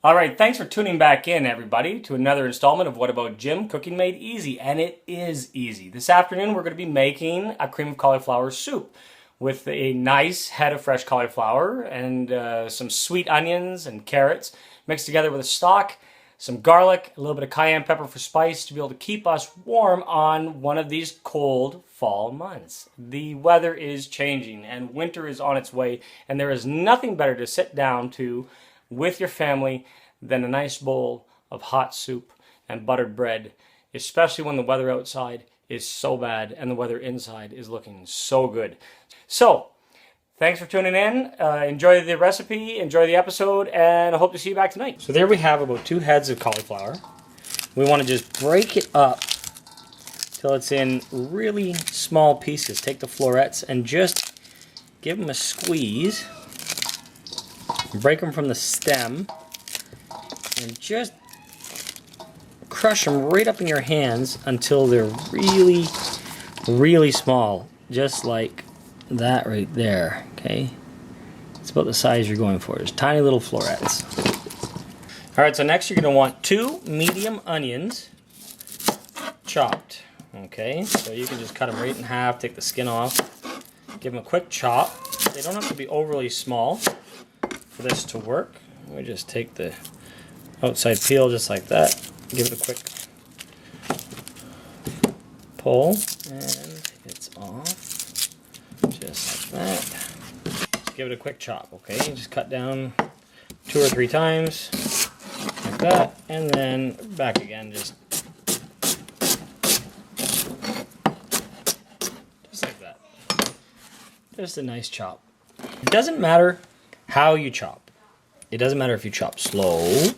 Alright, thanks for tuning back in, everybody, to another installment of What About Jim? Cooking Made Easy. And it is easy. This afternoon we're going to be making a cream of cauliflower soup with a nice head of fresh cauliflower and some sweet onions and carrots mixed together with a stock, some garlic, a little bit of cayenne pepper for spice to be able to keep us warm on one of these cold fall months. The weather is changing and winter is on its way, and there is nothing better to sit down to with your family than a nice bowl of hot soup and buttered bread, especially when the weather outside is so bad and the weather inside is looking so good. So, thanks for tuning in. Enjoy the recipe, enjoy the episode, and I hope to see you back tonight. So there we have about 2 heads of cauliflower. We want to just break it up till it's in really small pieces. Take the florets and just give them a squeeze. Break them from the stem and just crush them right up in your hands until they're really, really small, just like that right there. Okay, it's about the size you're going for. Just tiny little florets. Alright, so next you're going to want 2 medium onions chopped. Okay, so you can just cut them right in half, take the skin off, give them a quick chop. They don't have to be overly small for this to work. We just take the outside peel just like that, give it a quick pull, and it's off just like that. Just give it a quick chop. Okay, just cut down 2 or 3 times like that, and then back again, just like that. Just a nice chop. It doesn't matter how you chop. It doesn't matter if you chop slow.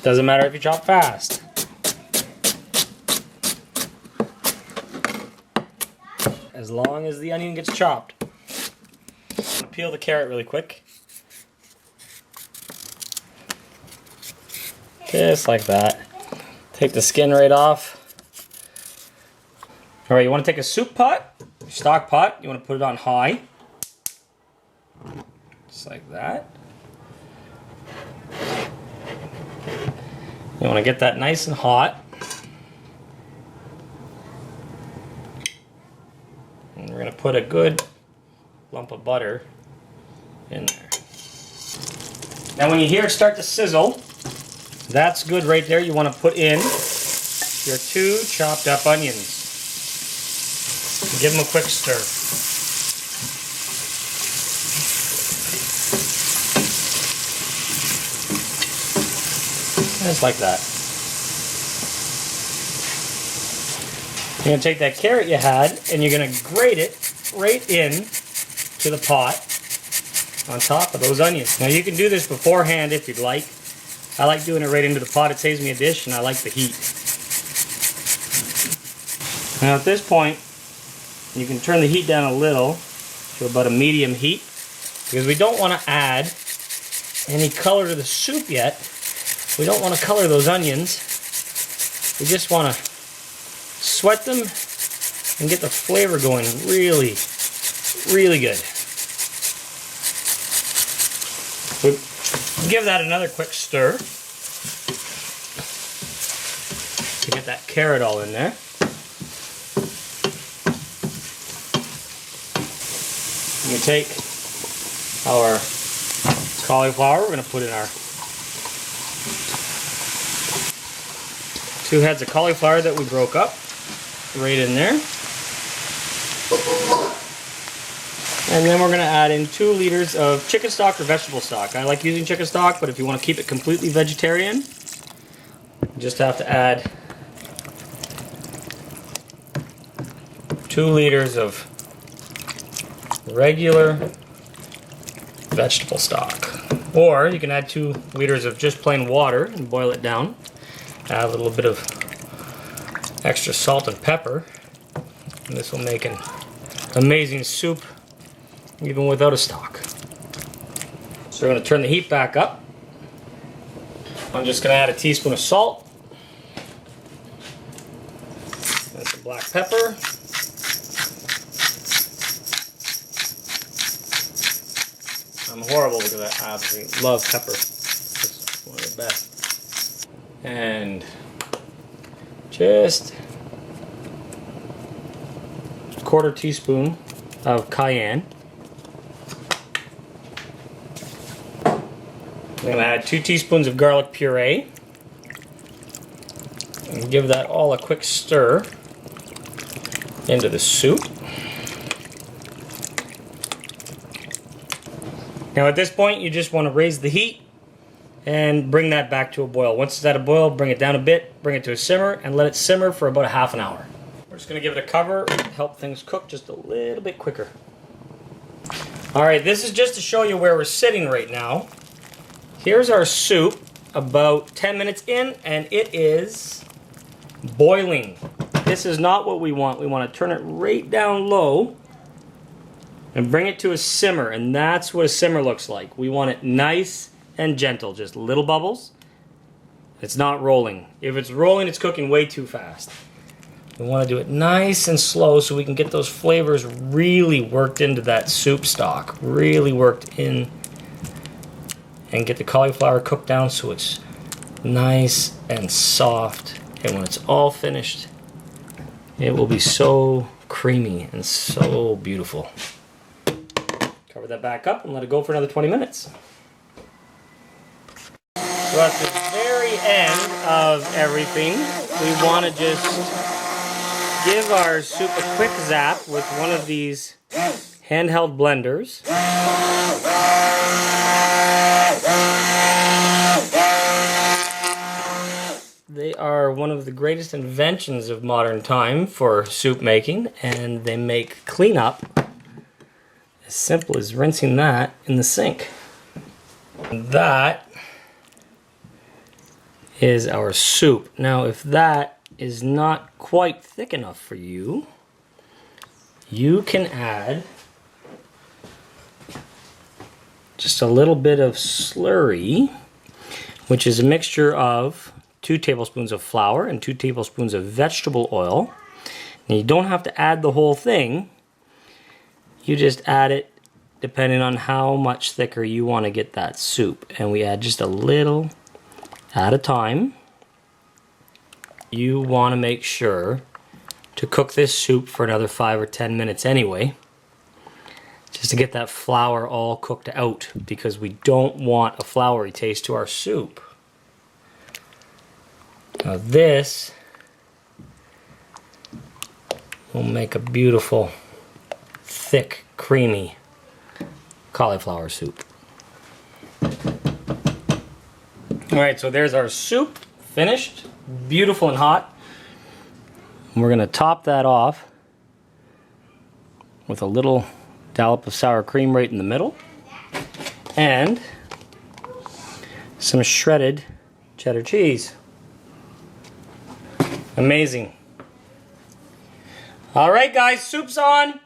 Doesn't matter if you chop fast. As long as the onion gets chopped. Peel the carrot really quick. Just like that. Take the skin right off. Alright, you want to take a soup pot, stock pot, you want to put it on high. Just like that. You want to get that nice and hot. And we're going to put a good lump of butter in there. Now when you hear it start to sizzle, that's good right there. You want to put in your 2 chopped up onions. Give them a quick stir. Just like that. You're going to take that carrot you had and you're going to grate it right in to the pot on top of those onions. Now you can do this beforehand if you'd like. I like doing it right into the pot. It saves me a dish and I like the heat. Now at this point, you can turn the heat down a little to about a medium heat because we don't want to add any color to the soup yet. We don't want to color those onions. We just want to sweat them and get the flavor going really, really good. We'll give that another quick stir to get that carrot all in there. We take our cauliflower, we're going to put in our 2 heads of cauliflower that we broke up right in there. And then we're going to add in 2 liters of chicken stock or vegetable stock. I like using chicken stock, but if you want to keep it completely vegetarian, you just have to add 2 liters of regular vegetable stock. Or you can add 2 liters of just plain water and boil it down. Add a little bit of extra salt and pepper. And this will make an amazing soup even without a stock. So we're going to turn the heat back up. I'm just going to add a teaspoon of salt and some black pepper. I'm horrible because I absolutely love pepper. It's one of the best. And just a quarter teaspoon of cayenne. I'm going to add 2 teaspoons of garlic puree and give that all a quick stir into the soup. Now at this point you just want to raise the heat and bring that back to a boil. Once it's at a boil, bring it down a bit, bring it to a simmer, and let it simmer for about a half an hour. We're just going to give it a cover and help things cook just a little bit quicker. Alright, this is just to show you where we're sitting right now. Here's our soup about 10 minutes in, and it is boiling. This is not what we want. We want to turn it right down low and bring it to a simmer, and that's what a simmer looks like. We want it nice and gentle, just little bubbles. It's not rolling. If it's rolling, it's cooking way too fast. We want to do it nice and slow so we can get those flavors really worked into that soup stock, really worked in, and get the cauliflower cooked down so it's nice and soft. And when it's all finished, it will be so creamy and so beautiful. Cover that back up and let it go for another 20 minutes. So at the very end of everything, we want to just give our soup a quick zap with one of these handheld blenders. They are one of the greatest inventions of modern time for soup making, and they make cleanup as simple as rinsing that in the sink. And that is our soup. Now, if that is not quite thick enough for you, you can add just a little bit of slurry, which is a mixture of 2 tablespoons of flour and 2 tablespoons of vegetable oil. And you don't have to add the whole thing. You just add it depending on how much thicker you want to get that soup. And we add just a little at a time. You want to make sure to cook this soup for another 5 or 10 minutes anyway, just to get that flour all cooked out, because we don't want a floury taste to our soup. Now this will make a beautiful, thick, creamy cauliflower soup. Alright, so there's our soup, finished, beautiful and hot. And we're going to top that off with a little dollop of sour cream right in the middle, and some shredded cheddar cheese. Amazing. Alright guys, soup's on.